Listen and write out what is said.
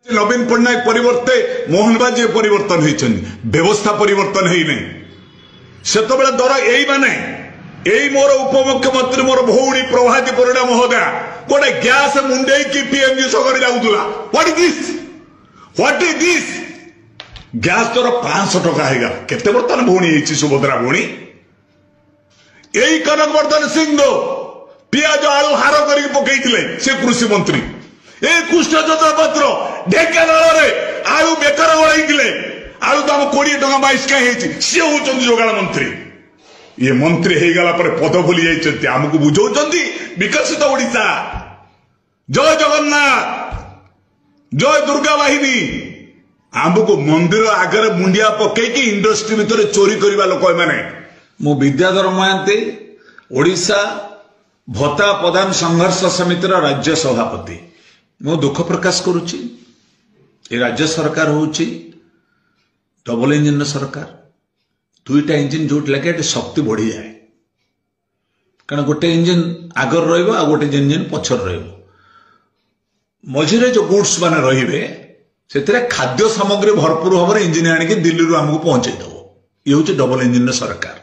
नवीन पट्टनायक परिवर्ते मोहन बाजी परिवर्तन होती व्यवस्था परिवर्तन है से दर यही माने यही मोर उपमुख्यमंत्री मोर भौणी प्रभाती परिणा महोदया गोटे गैस मुंडे की पीएमजी सगर जाऊला व्हाट इज दिस गैस दर 500 टका है केते बर्तन भौणी सुभद्रा भौणी यही कनकवर्धन सिंह पियाज आलू हार कर पकईले से कृषि मंत्री ए कृष्णचंद्र पत्र ढेकानाल आलू बेकार गड़े आलू दाम 20 टका 22 कहीं सी हूँ जोगाण मंत्री ये मंत्री हो गला पद भूली जाइए आमको बुझाऊं विकसित ओडिशा जय जगन्नाथ जय दुर्गा वाहिनी आमको मंदिर आगे मुंडिया पकईकि इंडस्ट्री भितर चोरी करवा लोक मैंने मु विद्याधर महांती ओडिशा भत्ता प्रदान संघर्ष समितिर राज्य सभापति मु दुख प्रकाश करुच्ची राज्य सरकार होची डबल इंजिन सरकार दुईटा इंजिन जो लगे शक्ति बढ़ी जाए कारण गोटे इंजिन आगर रहिबो आ गोटे इंजिन पछर रहिबो मझिरे जो गुड्स माने रहिबे सेतिरे खाद्य सामग्री भरपूर भाव इंजिन आनिक दिल्ली रू हमको पहुंचे दबो ये हूँ डबल इंजिन सरकार